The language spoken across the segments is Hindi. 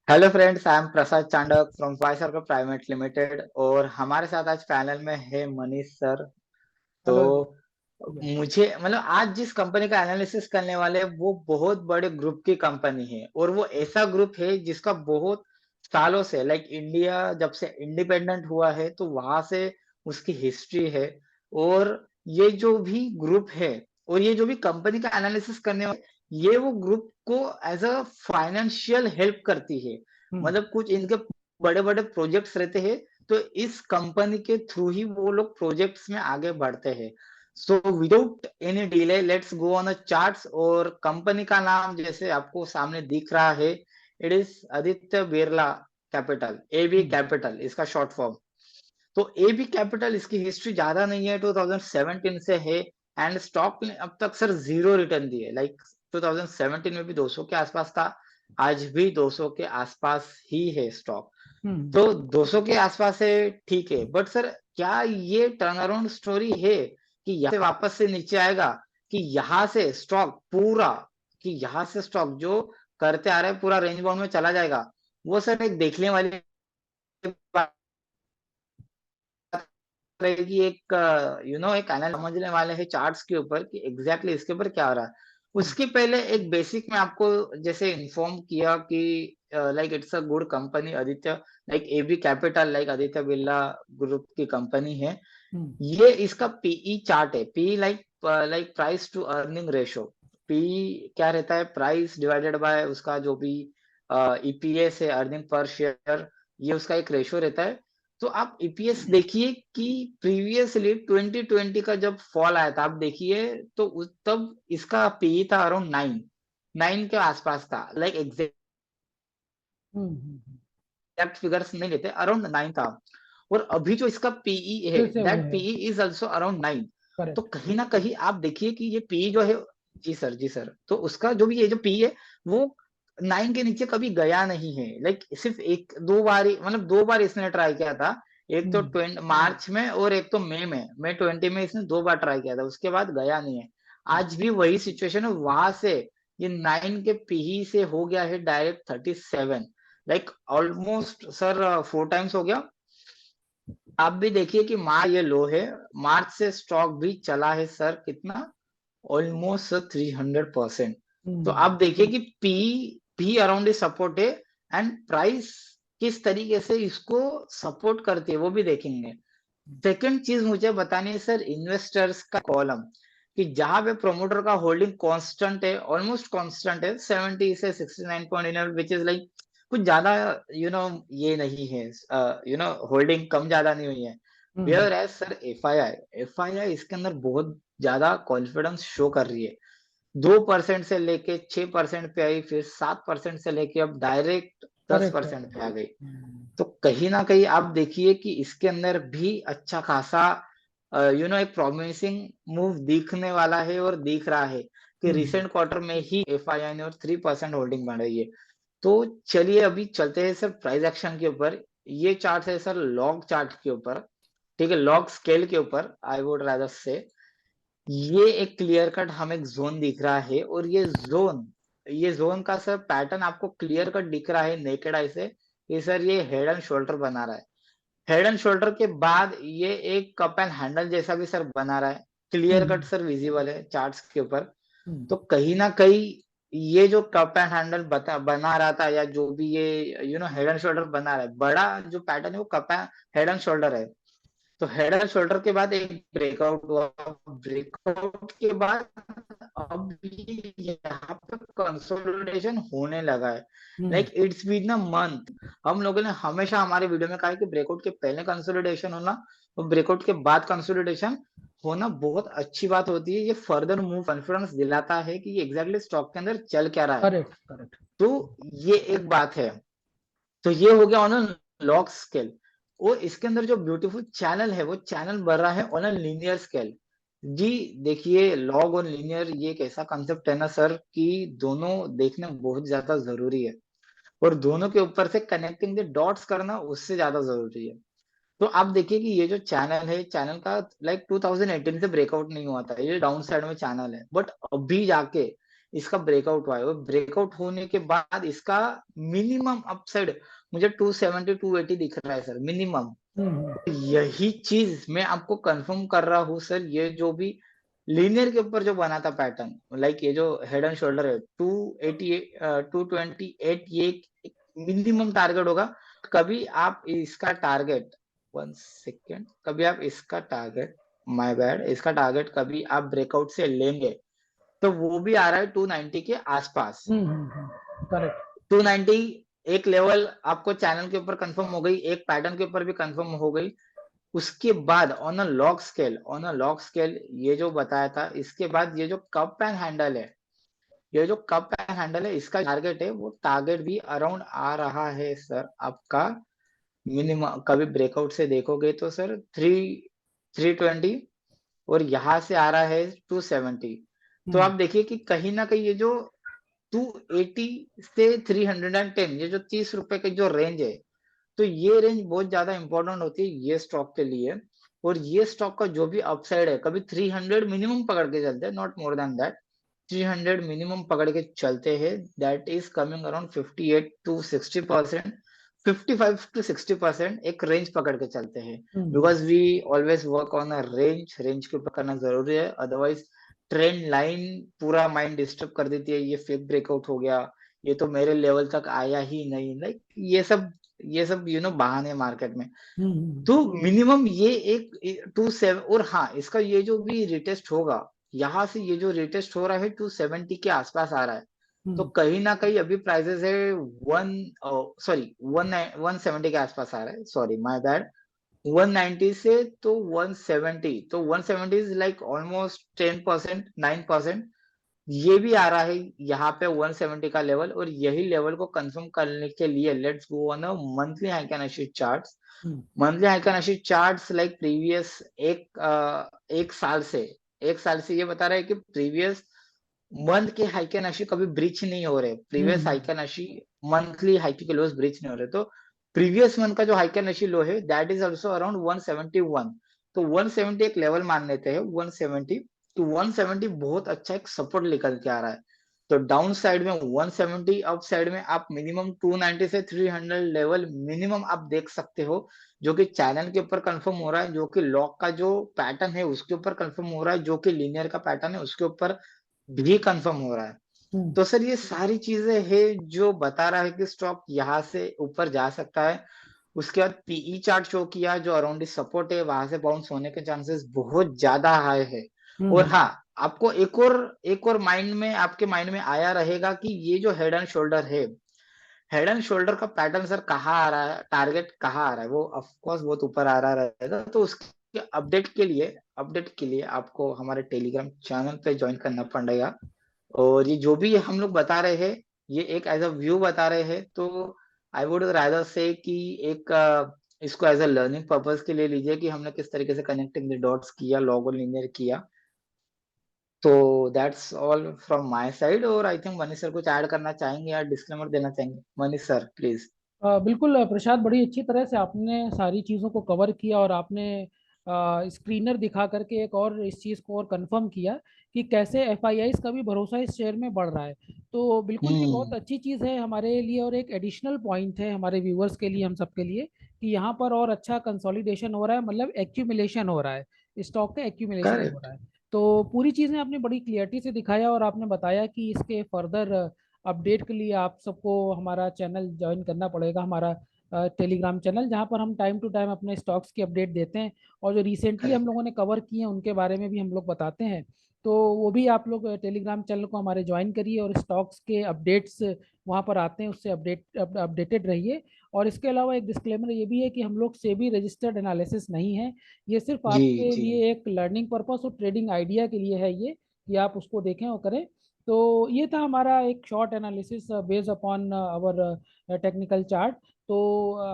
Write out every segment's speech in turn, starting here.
Hello friends, I am Prasad Chandak from Y circle private limited और हमारे साथ आज पैनल में है मनीष सर। तो हेलो जी। या मुझे मतलब आज जिस कंपनी का एनालिसिस करने वाले हैं वो बहुत बड़े ग्रुप की कंपनी है और वो ऐसा ग्रुप है जिसका बहुत सालों से लाइक इंडिया जब से इंडिपेंडेंट हुआ है तो वहां से उसकी हिस्ट्री है। और ये जो भी ग्रुप है और ये जो भी कंपनी का एनालिसिस करने वाले, ये वो ग्रुप को एज अ फाइनेंशियल हेल्प करती है। हम्म मतलब कुछ इनके बड़े बड़े प्रोजेक्ट्स रहते हैं तो इस कंपनी के थ्रू ही वो लोग प्रोजेक्ट्स में आगे बढ़ते हैं। So without any delay let's go on the charts. और कंपनी का नाम जैसे आपको सामने दिख रहा है, it is Aditya Birla capital, AB hmm capital इसका शॉर्ट फॉर्म। तो एबी कैपिटल इसकी हिस्ट्री ज्यादा नहीं है, 2017 से है। एंड स्टॉक ने अब तक सर जीरो रिटर्न दिए। लाइक 2017 में भी 200 के आसपास था, आज भी 200 के आसपास ही है स्टॉक। हम्म तो 200 के आसपास है, ठीक है। बट सर क्या ये टर्न अराउंड स्टोरी है कि यहाँ से वापस से नीचे आएगा, कि यहाँ से स्टॉक पूरा, कि यहाँ से स्टॉक जो करते आ रहे हैं पूरा रेंज बाउंड में चला जाएगा? वो सर एक देखने वाली बात रहेगी। एक एक एनालिसिस समझने वाले हैं चार्ट्स के ऊपर कि एग्जैक्टली इसके ऊपर क्या हो रहा है। हम्म उसके पहले एक बेसिक में आपको जैसे इन्फॉर्म किया कि like it's a good company Aditya, like AB capital like Aditya Birla group की कंपनी है। हम्म ये इसका पीई चार्ट है, P like like price to earning ratio. P क्या रहता है? प्राइस डिवाइडेड बाय उसका जो भी ईपीएस है, अर्निंग पर शेयर, ये उसका एक रेशो रहता है। तो आप ईपीएस देखिए कि प्रीवियसली 2020 का जब फॉल आया था आप देखिए तो तब इसका पीई था अराउंड 9 के आसपास था। लाइक हम्म। एग्जैक्ट फिगर्स नहीं लेते, अराउंड 9 था। और अभी जो इसका पीई है, फिर से वो दैट है। PE is also around 9। तो करेक्ट। कहीं ना कहीं आप देखिए कि ये पीई जो है, जी सर जी सर, तो उसका जो भी ये जो पीई है वो 9 के नीचे कभी गया नहीं है। लाइक सिर्फ एक दो बार मतलब 2 बार इसने ट्राई किया था। एक तो हम्म 20 मार्च में और एक तो मई 20 में इसने 2 बार ट्राई किया था, उसके बाद गया नहीं है। आज भी वही सिचुएशन है, वहां से ये 9 के पीई से हो गया है direct 37। Like almost sir 4 times हो गया। आप भी देखिए कि मार्च ये लो है, मार्च से स्टॉक भी चला है सर कितना, ऑलमोस्ट 300%। तो आप हम्म देखिए कि पी पी अराउंड सपोर्ट है एंड प्राइस किस तरीके से इसको सपोर्ट करती है वो भी देखेंगे। सेकंड चीज मुझे बतानी है सर, इन्वेस्टर्स का कॉलम, कि जहां पे प्रोमोटर का होल्डिंग कांस्टेंट है, ऑलमोस्ट कांस्टेंट है 70 से 69.11, विच इज लाइक कुछ ज्यादा यू नो ये नहीं है, होल्डिंग कम ज्यादा नहीं हुई है। हम्म वेयर एज सर एफआईआई इसके अंदर बहुत ज्यादा कॉन्फिडेंस शो कर रही है। 2% से लेके 6% पे आई, फिर 7% से लेके अब डायरेक्ट दस करेक्ट है। परसेंट पे आ गई। तो कहीं ना कहीं आप देखिए कि इसके अंदर भी अच्छा खासा एक प्रॉमिसिंग मूव दिखने वाला है और दिख रहा है कि हम्म रिसेंट क्वार्टर में ही एफआईआई ने और 3% होल्डिंग बढ़ाई है। तो चलिए अभी चलते हैं सर प्राइस एक्शन के ऊपर। ये चार्ट है सर लॉग चार्ट के ऊपर, ठीक है, लॉग स्केल के ऊपर आई वुड रादर से। ये एक क्लियर कट हमें जोन दिख रहा है और ये जोन का सर पैटर्न आपको क्लियर कट दिख रहा है नेकेड आई से कि सर ये हेड एंड शोल्डर बना रहा है। हेड एंड शोल्डर के बाद ये एक कप एंड हैंडल जैसा भी सर बना रहा है, क्लियर कट हम्म सर विजिबल है चार्ट्स के ऊपर। हम्म तो कहीं ना कहीं ये जो कप एंड हैंडल बना रहा था, या जो भी ये हेड एंड शोल्डर बना रहा है, बड़ा जो पैटर्न है वो cup and head and shoulder है। तो हेड एंड शोल्डर के बाद एक ब्रेकआउट हुआ, ब्रेकआउट के बाद अब ये यहाँ पे कंसोलिडेशन होने लगा है। Hmm like it's been a month. हम लोगों ने हमेशा हमारे वीडियो में कहा है कि ब्रेकआउट के पहले कंसोलिडेशन होना और ब्रेकआउट के बाद कंसोलिडेशन होना बहुत अच्छी बात होती है। ये फर्दर मूव कॉन्फिडेंस दिलाता है कि ये एग्जैक्टली स्टॉक के अंदर चल क्या रहा है। Correct correct. तो ये एक बात है। तो ये हो गया ऑन अ लॉग स्केल। और इसके अंदर जो ब्यूटीफुल चैनल है वो चैनल बढ़ रहा है ऑन अ लीनियर स्केल। जी देखिए, लॉग और लीनियर ये एक ऐसा कंसेप्ट है ना सर कि दोनों देखना बहुत ज्यादा जरूरी है। और दोनों के ऊपर से कनेक्टिंग द डॉट्स करना उससे ज्यादा जरूरी है। तो आप देखिए कि ये जो चैनल है, चैनल का लाइक 2018 से ब्रेकआउट नहीं हुआ था, ये डाउन साइड में चैनल है, बट अभी जाके इसका ब्रेकआउट हुआ है, और ब्रेकआउट होने के बाद इसका मिनिमम अपसाइड मुझे 270 280 दिख रहा है सर, मिनिमम। यही चीज मैं आपको कंफर्म कर रहा हूँ सर, ये जो भी लीनियर के ऊपर जो बना था पैटर्न, लाइक ये जो हेड एंड शोल्डर है 288 228, ये मिनिमम टारगेट होगा। कभी आप इसका टारगेट, 1 सेकेंड, कभी आप इसका टारगेट, माय बैड, इसका टारगेट कभी आप ब्रेकआउट से लेंगे तो वो भी आ रहा है 290 के आसपास। करेक्ट। 290 एक लेवल आपको चैनल के ऊपर कंफर्म हो गई, एक पैटर्न के ऊपर भी कंफर्म हो गई। उसके बाद ऑन अ लॉग स्केल, ये जो बताया था, इसके बाद ये जो कप एंड हैंडल है, ये जो कप एंड हैंडल है, इसका टारगेट है, वो टारगेट भी अराउंड आ रहा है सर आपका मिनिमम। कभी ब्रेकआउट से देखोगे तो सर 320, और यहाँ से आ रहा है 270। तो आप देखिए कि कहीं ना कहीं ये जो 280 से 310, ये जो 30 रुपए के जो रेंज है, तो ये रेंज बहुत ज्यादा इंपॉर्टेंट होती है ये स्टॉक के लिए। और ये स्टॉक का जो भी अपसाइड है, कभी 300 मिनिमम पकड़ के चलते हैं, not more than that, 300 minimum पकड़ के चलते हैं, that is coming around 58 to 60%, 55 to 60% एक रेंज पकड़ के चलते हैं। Because we always work on a range के ऊपर करना जरूरी है, अदरवाइज ट्रेंड लाइन पूरा माइंड डिस्टर्ब कर देती है। ये फेक ब्रेकआउट हो गया, ये तो मेरे लेवल तक आया ही नहीं, लाइक ये सब बहाने मार्केट में। तो मिनिमम ये एक 27, और हाँ, इसका ये जो भी रिटेस्ट होगा, यहाँ से ये जो रिटेस्ट हो रहा है 270 के आसपास आ रहा है, तो कहीं ना कहीं अभी प्राइसेस है 170 के आसपास आ रहा है, सॉरी माय बैड, 190 से तो 170, तो 170 इज लाइक ऑलमोस्ट 10%, 9%। ये भी आ रहा है यहाँ पे 170 का लेवल, और यही लेवल को कंफर्म करने के लिए let's go on a monthly heikin ashi charts. Monthly heikin ashi charts like previous एक साल से ये बता रहा है कि प्रीवियस मंथ के हाइकेनाशी कभी ब्रीच नहीं हो रहे, प्रीवियस हाइकेनाशी मंथली हाइकी के लोस ब्रीच नहीं हो रहे। तो प्रीवियस मंथ का जो हाइकेनाशी लो है दैट इज ऑल्सो अराउंड 171, तो 170 एक लेवल मान लेते हैं 170, तो 170 बहुत अच्छा एक सपोर्ट निकल के आ रहा है। तो डाउन साइड में 170, अप साइड में आप मिनिमम 290 से 300 लेवल मिनिमम आप देख सकते हो, जो कि चैनल के ऊपर कंफर्म हो रहा है, जो कि लॉक का जो पैटर्न है उसके ऊपर कंफर्म हो रहा है, जो कि लीनियर का पैटर्न है उसके ऊपर भी कंफर्म हो रहा है। तो सर ये सारी चीजें हैं जो बता रहा है कि स्टॉक यहाँ से ऊपर जा सकता है। उसके बाद पीई चार्ट शो किया, जो अराउंड सपोर्ट है वहां से बाउंस होने के चांसेस बहुत ज्यादा हाई है। और हाँ, आपको एक और माइंड में, आपके माइंड में आया रहेगा कि ये जो हेड एंड शोल्डर है, हेड एंड शोल्डर का पैटर्न सर कहाँ आ रहा है, टारगेट कहाँ आ रहा है, वो ऑफ कोर्स बहुत ऊपर आ रहा रहेगा। तो उसके अपडेट के लिए आपको हमारे टेलीग्राम चैनल पे ज्वाइन करना पड़ेगा। और ये जो भी हम लोग बता रहे हैं, ये एक एज अ व्यू बता रहे हैं, तो आई वुड रादर से कि एक इसको एज अ लर्निंग पर्पस के लिए लीजिए कि हमने किस तरीके से कनेक्टिंग द डॉट्स किया, लॉग और लीनियर किया। तो that's all from my side. और आई थिंक मनीष सर कुछ ऐड करना चाहेंगे या डिस्क्लेमर देना चाहेंगे, मनीष सर प्लीज। बिल्कुल प्रसाद, बड़ी अच्छी तरह से आपने सारी चीज़ों को कवर किया और आपने स्क्रीनर दिखा करके एक और इस चीज़ को और कंफर्म किया कि कैसे एफआईआईस का भी भरोसा इस शेयर में बढ़ रहा है। तो बिल्कुल ये बहुत अच्छी चीज़ है हमारे लिए और एक एडिशनल पॉइंट है हमारे व्यूअर्स के लिए, हम सब के लिए, कि यहाँ पर और अच्छा कंसोलिडेशन हो रहा है, मतलब एक्यूमुलेशन हो रहा है, स्टॉक का एक्यूमुलेशन हो करेक्ट। रहा है। तो पूरी चीज़ें आपने बड़ी क्लियरिटी से दिखाया और आपने बताया कि इसके फर्दर अपडेट के लिए आप सबको हमारा चैनल ज्वाइन करना पड़ेगा, हमारा टेलीग्राम चैनल, जहां पर हम टाइम टू टाइम अपने स्टॉक्स की अपडेट देते हैं और जो रिसेंटली हम करेक्ट। लोगों ने कवर किए हैं उनके बारे में भी हम लोग बताते हैं। तो वो भी आप लोग टेलीग्राम चैनल को हमारे ज्वाइन करिए और स्टॉक्स के अपडेट्स वहां पर आते हैं, उससे अपडेटेड रहिए। और इसके अलावा एक डिस्क्लेमर ये भी है कि हम लोग सेबी रजिस्टर्ड एनालिसिस नहीं है, ये सिर्फ जी आपके जी। लिए एक लर्निंग पर्पस और ट्रेडिंग आइडिया के लिए है ये, कि आप उसको देखें और करें। तो ये था हमारा एक short analysis based upon our technical chart. तो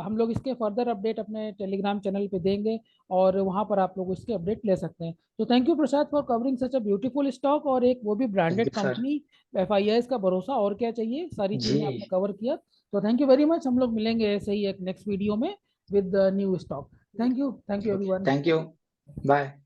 हम लोग इसके फर्दर अपडेट अपने टेलीग्राम चैनल पे देंगे और वहाँ पर आप लोग इसके अपडेट ले सकते हैं। तो thank you Prasad for covering such a beautiful stock, और एक वो भी thank branded you sir. Company, FIIs का भरोसा, और क्या चाहिए, सारी चीज़ें आपने जी। कवर किया। तो थैंक यू वेरी मच, हम लोग मिलेंगे ऐसे ही एक नेक्स्ट वीडियो में with new stock. Thank you okay, everyone. Thank you. Bye.